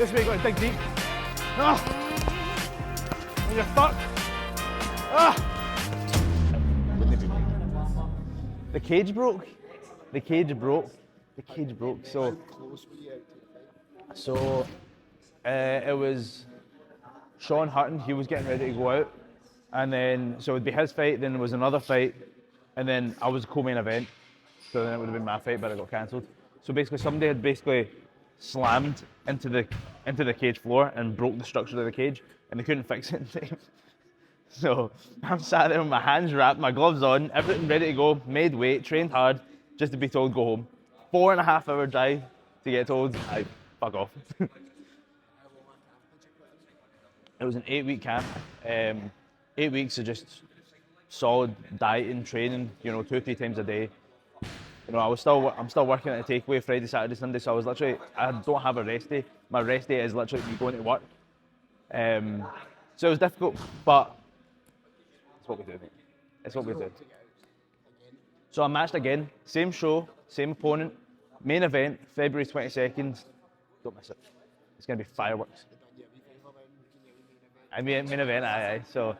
This way you gotta dig deep. Ah! And you're fucked. Ah! The cage broke. The cage broke. The cage broke. So it was Sean Hutton. He was getting ready to go out, and then so it would be his fight. Then there was another fight, and then I was co-main event. So then it would have been my fight, but it got cancelled. So basically, somebody had basically slammed into the cage floor and broke the structure of the cage, and they couldn't fix it in time. So I'm sat there with my hands wrapped, my gloves on, everything ready to go, made weight, trained hard, just to be told go home. 4.5 hour drive to get told, fuck off. It was an 8-week camp. 8 weeks of just solid dieting, training, 2-3 times a day. I'm still working at a takeaway Friday, Saturday, Sunday, so I don't have a rest day. My rest day is literally me going to work. So it was difficult, but it's what we do, mate. It's what we do. So I matched again, same show, same opponent, main event, February 22nd. Don't miss it. It's going to be fireworks. I mean, main event, aye. So,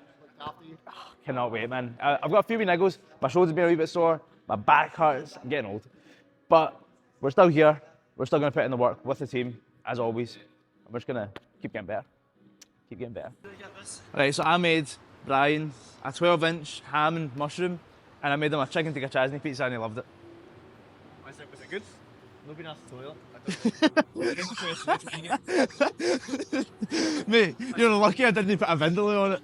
cannot wait, man. I've got a few wee niggles. My shoulder's been a wee bit sore. My back hurts. I'm getting old. But we're still here. We're still going to put in the work with the team, as always. And we're just going to keep getting better. Keep getting better. Right, so I made Brian a 12-inch ham and mushroom, and I made him a chicken tikka chutney pizza, and he loved it. Was it good? Nobody asked the toilet. Mate, you're lucky I didn't put a vindaloo on it.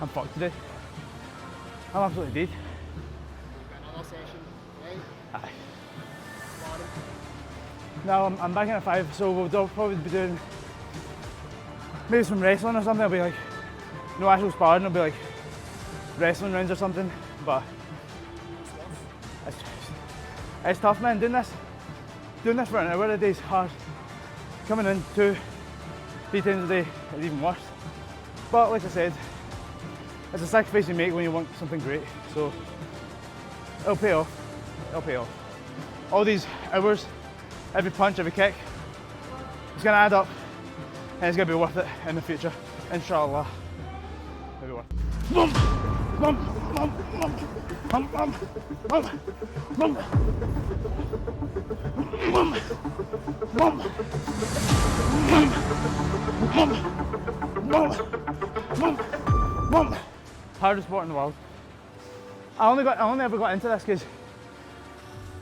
I'm fucked today. I'm absolutely dead. Another session, right? Aye. No, I'm back in at 5, so we'll probably be doing maybe some wrestling or something. It'll be like, no actual sparring, it'll be like wrestling rounds or something, but it's tough, man. Doing this for an hour a day is hard. Coming in 2-3 times a day is even worse. But like I said, it's a sacrifice you make when you want something great, so it'll pay off. It'll pay off. All these hours, every punch, every kick, it's gonna add up, and it's gonna be worth it in the future, inshallah. It'll be worth it. Bum, bum, bum, bum, bum, bum, bum, bum, bum, bum, bum. Hardest sport in the world. I only ever got into this because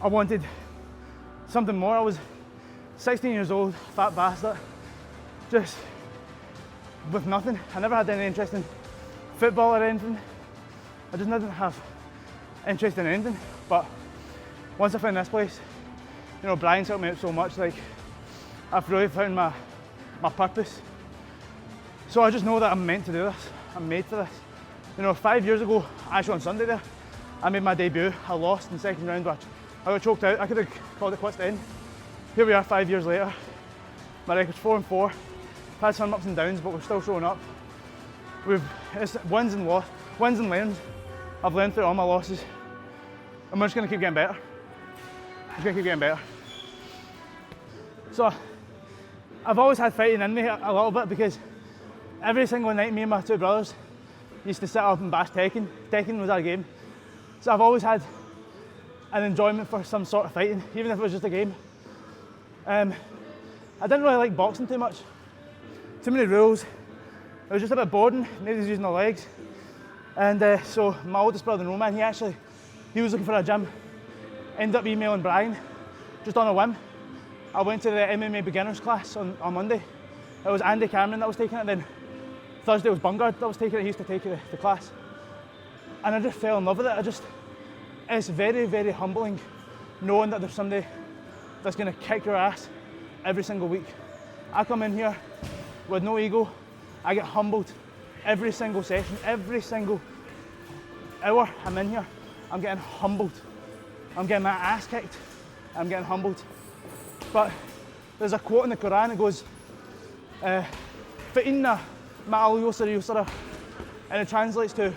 I wanted something more. I was 16 years old, fat bastard, just with nothing. I never had any interest in football or anything. I just didn't have interest in anything. But once I found this place, Brian's helped me out so much. Like, I've really found my purpose. So I just know that I'm meant to do this. I'm made for this. 5 years ago, actually on Sunday there, I made my debut. I lost in the second round, but I got choked out. I could have called it quits then. Here we are 5 years later. My record's 4-4. I've had some ups and downs, but we're still showing up. It's wins and learns. I've learned through all my losses. And we're just going to keep getting better. Just going to keep getting better. So, I've always had fighting in me a little bit because every single night me and my two brothers used to sit up and bash Tekken. Tekken was our game. So I've always had an enjoyment for some sort of fighting, even if it was just a game. I didn't really like boxing too much. Too many rules. It was just a bit boring, nobody's using their legs. And so my oldest brother, Roman, he was looking for a gym. Ended up emailing Brian, just on a whim. I went to the MMA beginners class on Monday. It was Andy Cameron that was taking it, then Thursday was Bungard that was taking it. He used to take the class. And I just fell in love with it. It's very, very humbling knowing that there's somebody that's going to kick your ass every single week. I come in here with no ego. I get humbled every single session, every single hour I'm in here. I'm getting humbled. I'm getting my ass kicked. I'm getting humbled. But there's a quote in the Quran that goes, فَإِنَّ مَعَ الْيُسْرِ يُسْرًا, and it translates to,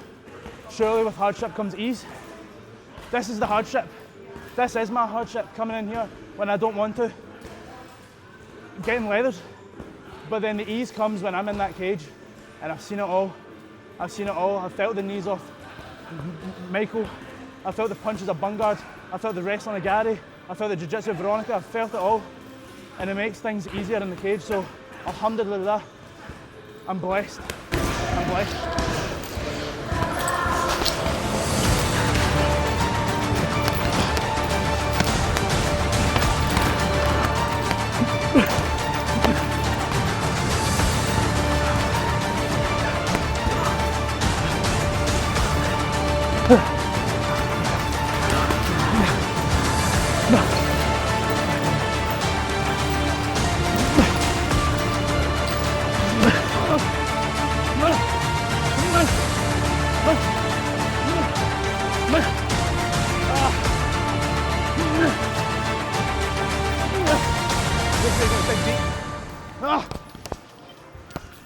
surely with hardship comes ease. This is the hardship. This is my hardship, coming in here when I don't want to, getting leathers. But then the ease comes when I'm in that cage, and I've seen it all. I've seen it all. I've felt the knees off Michael. I felt the punches of Bungard. I felt the wrestling of Gary. I felt the jiu-jitsu of Veronica. I've felt it all. And it makes things easier in the cage. So, alhamdulillah, I'm blessed. I'm blessed.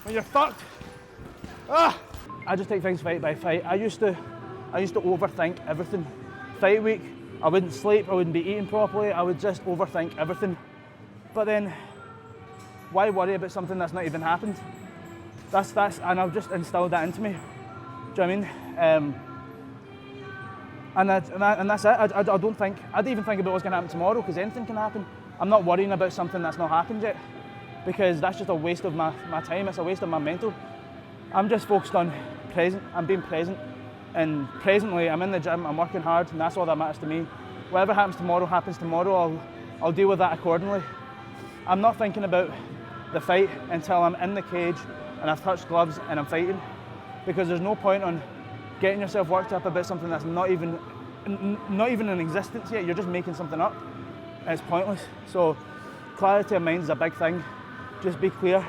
When you're fucked. I just take things fight by fight. I used to overthink everything. Fight week, I wouldn't sleep, I wouldn't be eating properly, I would just overthink everything. But then, why worry about something that's not even happened? That's and I've just instilled that into me. Do you know what I mean? And that's it. I don't think, I don't even think about what's going to happen tomorrow, because anything can happen. I'm not worrying about something that's not happened yet, because that's just a waste of my time, it's a waste of my mental. I'm just focused on present, I'm being present, and presently I'm in the gym, I'm working hard, and that's all that matters to me. Whatever happens tomorrow, I'll deal with that accordingly. I'm not thinking about the fight until I'm in the cage and I've touched gloves and I'm fighting, because there's no point on getting yourself worked up about something that's not even in existence yet. You're just making something up, and it's pointless. So clarity of mind is a big thing. Just be clear.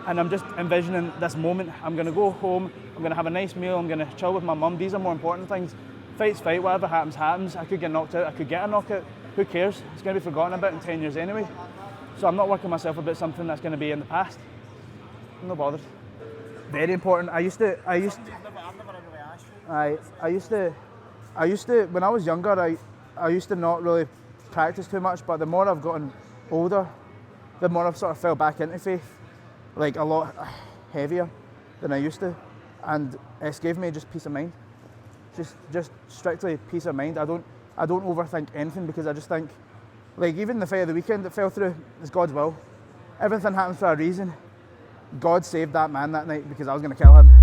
And I'm just envisioning this moment. I'm going to go home, I'm going to have a nice meal, I'm going to chill with my mum. These are more important things. Fight's fight, whatever happens, happens. I could get knocked out, I could get a knockout. Who cares? It's going to be forgotten about in 10 years anyway. So I'm not working myself about something that's going to be in the past. I'm not bothered. Very important. I used to, when I was younger, I used to not really practice too much, but the more I've gotten older, the more I've sort of fell back into faith, like a lot heavier than I used to, and it's gave me just peace of mind, just strictly peace of mind. I don't overthink anything, because I just think, like even the fight of the weekend that fell through is God's will. Everything happens for a reason. God saved that man that night because I was going to kill him.